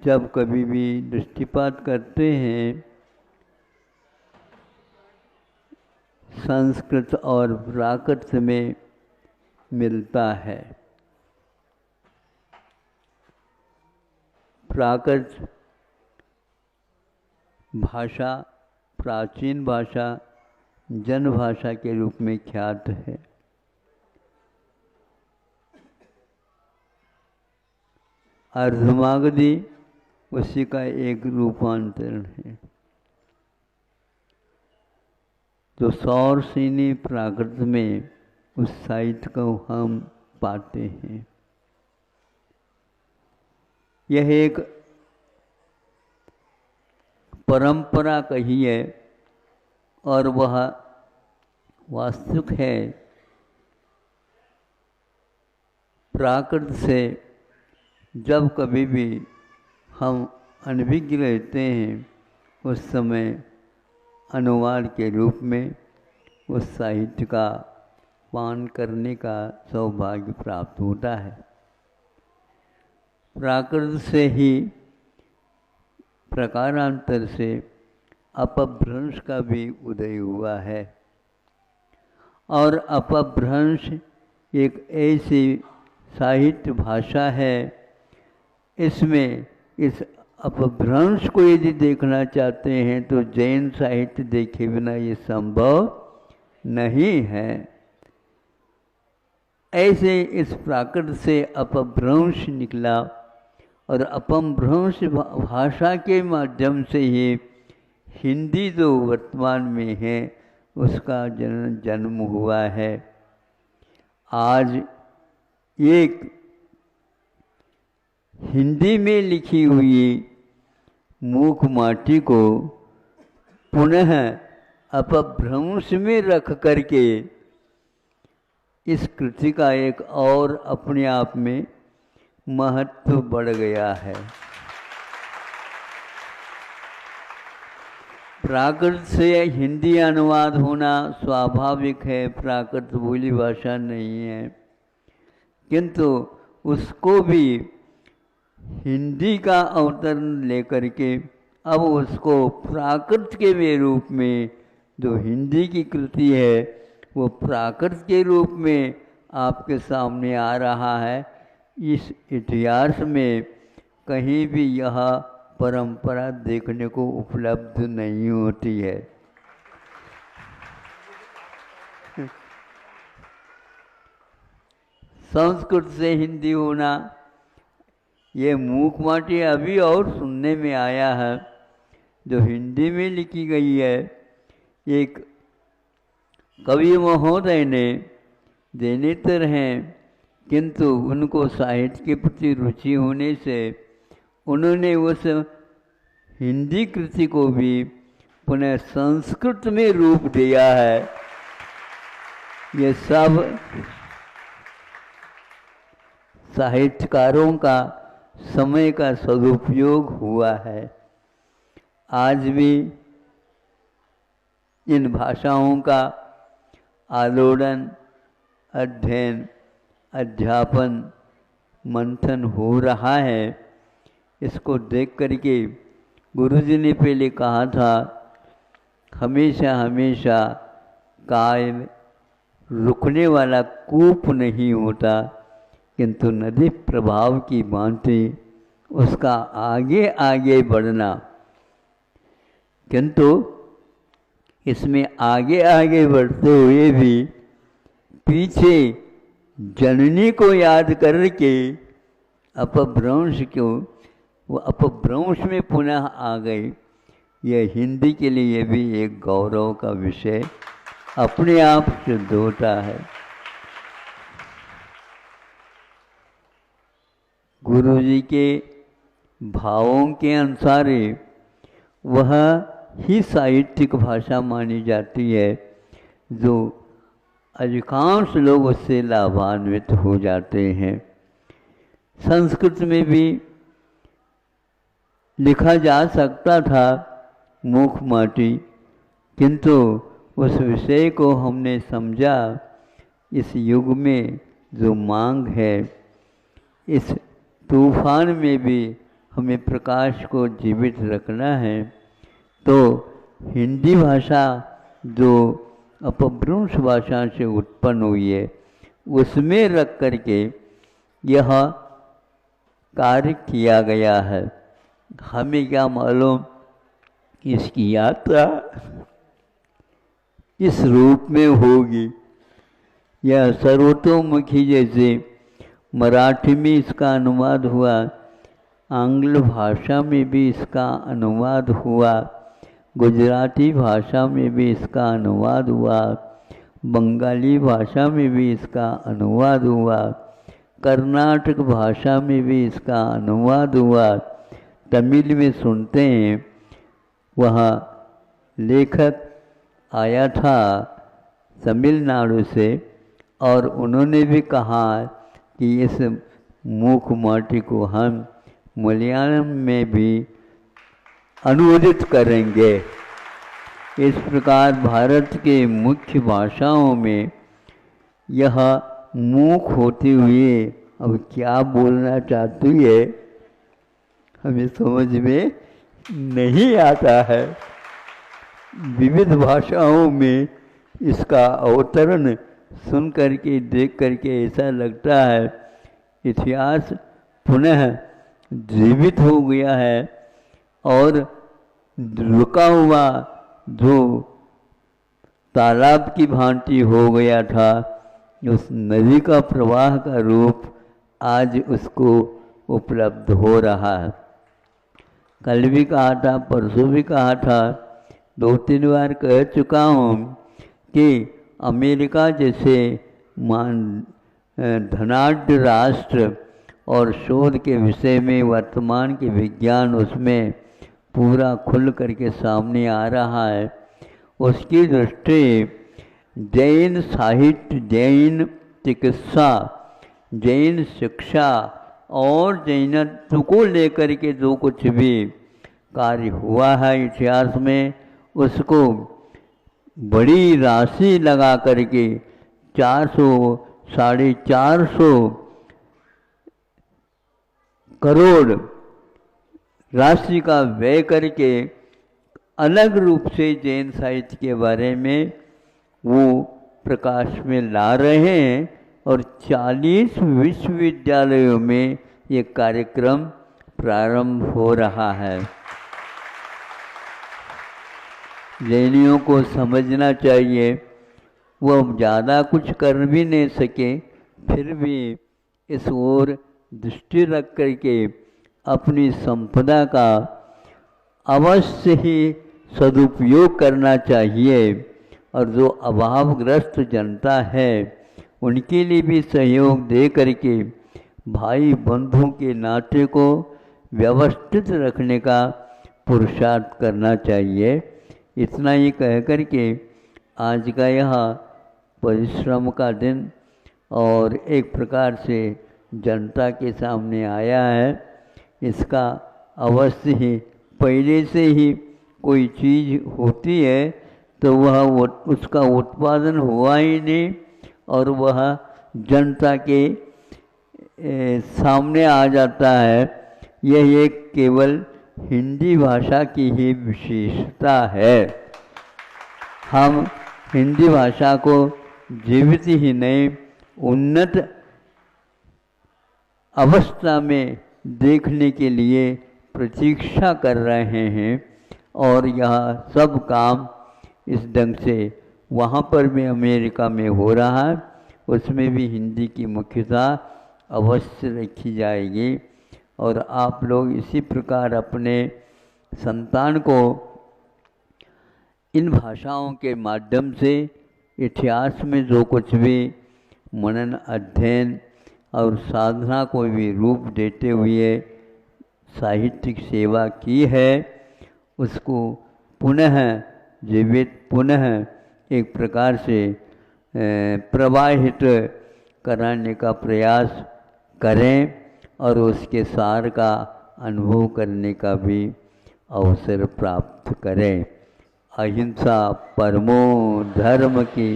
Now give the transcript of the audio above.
जब कभी भी दृष्टिपात करते हैं संस्कृत और प्राकृत में मिलता है। प्राकृत भाषा प्राचीन भाषा जन भाषा के रूप में ख्यात है। अर्धमागधी उसी का एक रूपांतरण है। तो सौरसेनी प्राकृत में उस साहित्य को हम पाते हैं। यह एक परंपरा कही है और वह वास्तविक है। प्राकृत से जब कभी भी हम अनभिज्ञ रहते हैं उस समय अनुवाद के रूप में उस साहित्य का पान करने का सौभाग्य प्राप्त होता है। प्राकृत से ही प्रकारांतर से अपभ्रंश का भी उदय हुआ है और अपभ्रंश एक ऐसी साहित्य भाषा है, इसमें इस अपभ्रंश को यदि देखना चाहते हैं तो जैन साहित्य देखे बिना ये संभव नहीं है। ऐसे इस प्राकृत से अपभ्रंश निकला और अपभ्रंश भाषा के माध्यम से ही हिंदी जो वर्तमान में है उसका जन्म हुआ है। आज एक हिंदी में लिखी हुई मूक माटी को पुनः अपभ्रंश में रख करके इस कृति का एक और अपने आप में महत्व बढ़ गया है। प्राकृत से हिंदी अनुवाद होना स्वाभाविक है, प्राकृत बोली भाषा नहीं है, किंतु उसको भी हिंदी का अवतरण लेकर के अब उसको प्राकृत के रूप में जो हिंदी की कृति है वो प्राकृत के रूप में आपके सामने आ रहा है। इस इतिहास में कहीं भी यह परंपरा देखने को उपलब्ध नहीं होती है। संस्कृत से हिंदी होना ये मूक माटी अभी और सुनने में आया है, जो हिंदी में लिखी गई है। एक कवि महोदय ने देनेतर हैं, किंतु उनको साहित्य के प्रति रुचि होने से उन्होंने उस हिंदी कृति को भी पुनः संस्कृत में रूप दिया है। ये सब साहित्यकारों का समय का सदुपयोग हुआ है। आज भी इन भाषाओं का आलोड़न, अध्ययन, अध्यापन, मंथन हो रहा है। इसको देख करके गुरुजी ने पहले कहा था, हमेशा हमेशा कायम रुकने वाला कूप नहीं होता, किंतु नदी प्रभाव की भांति उसका आगे आगे बढ़ना। किंतु इसमें आगे आगे बढ़ते हुए भी पीछे जननी को याद करके अपभ्रंश को वो अपभ्रंश में पुनः आ गई। यह हिंदी के लिए भी एक गौरव का विषय अपने आप सिद्ध होता है। गुरुजी के भावों के अनुसार वह ही साहित्यिक भाषा मानी जाती है, जो अधिकांश लोग उससे लाभान्वित हो जाते हैं। संस्कृत में भी लिखा जा सकता था मूक माटी, किंतु उस विषय को हमने समझा इस युग में जो मांग है, इस तूफान में भी हमें प्रकाश को जीवित रखना है तो हिंदी भाषा जो अपभ्रंश भाषा से उत्पन्न हुई है उसमें रख करके यह कार्य किया गया है। हमें क्या मालूम इसकी यात्रा इस रूप में होगी। यह सर्वतोमुखी जैसे मराठी में इसका अनुवाद हुआ, आंग्ल भाषा में भी इसका अनुवाद हुआ, गुजराती भाषा में भी इसका अनुवाद हुआ, बंगाली भाषा में भी इसका अनुवाद हुआ, कर्नाटक भाषा में भी इसका अनुवाद हुआ। तमिल में सुनते हैं, वहाँ लेखक आया था तमिलनाडु से और उन्होंने भी कहा कि इस मूक माटी को हम मलयालम में भी अनुवादित करेंगे। इस प्रकार भारत के मुख्य भाषाओं में यह मूक होते हुए अब क्या बोलना चाहती है हमें समझ में नहीं आता है। विविध भाषाओं में इसका अवतरण सुन करके देख करके ऐसा लगता है इतिहास पुनः जीवित हो गया है और रुका हुआ जो तालाब की भांति हो गया था उस नदी का प्रवाह का रूप आज उसको उपलब्ध हो रहा है। कल भी कहा था, परसों भी कहा था, 2-3 बार कह चुका हूँ कि अमेरिका जैसे धनाढ्य राष्ट्र और शोध के विषय में वर्तमान के विज्ञान उसमें पूरा खुल करके सामने आ रहा है। उसकी दृष्टि जैन साहित्य, जैन चिकित्सा, जैन शिक्षा और जैनत्व को लेकर के जो कुछ भी कार्य हुआ है इतिहास में उसको बड़ी राशि लगा करके 400-450 करोड़ राशि का व्यय करके अलग रूप से जैन साहित्य के बारे में वो प्रकाश में ला रहे हैं और 40 विश्वविद्यालयों में ये कार्यक्रम प्रारंभ हो रहा है। जैनियों को समझना चाहिए, वह ज़्यादा कुछ कर भी नहीं सके, फिर भी इस ओर दृष्टि रख करके अपनी संपदा का अवश्य ही सदुपयोग करना चाहिए और जो अभावग्रस्त जनता है उनके लिए भी सहयोग दे करके भाई बंधु के नाते को व्यवस्थित रखने का पुरुषार्थ करना चाहिए। इतना ही कह कर के आज का यह परिश्रम का दिन और एक प्रकार से जनता के सामने आया है। इसका अवश्य ही पहले से ही कोई चीज़ होती है तो वह उसका उत्पादन हुआ ही नहीं और वह जनता के सामने आ जाता है। यह एक केवल हिंदी भाषा की ही विशेषता है। हम हिंदी भाषा को जीवित ही नहीं उन्नत अवस्था में देखने के लिए प्रतीक्षा कर रहे हैं और यह सब काम इस ढंग से वहाँ पर भी अमेरिका में हो रहा है, उसमें भी हिंदी की मुख्यता अवश्य रखी जाएगी और आप लोग इसी प्रकार अपने संतान को इन भाषाओं के माध्यम से इतिहास में जो कुछ भी मनन अध्ययन और साधना को भी रूप देते हुए साहित्यिक सेवा की है उसको पुनः जीवित, पुनः एक प्रकार से प्रवाहित कराने का प्रयास करें और उसके सार का अनुभव करने का भी अवसर प्राप्त करें। अहिंसा परमो धर्म की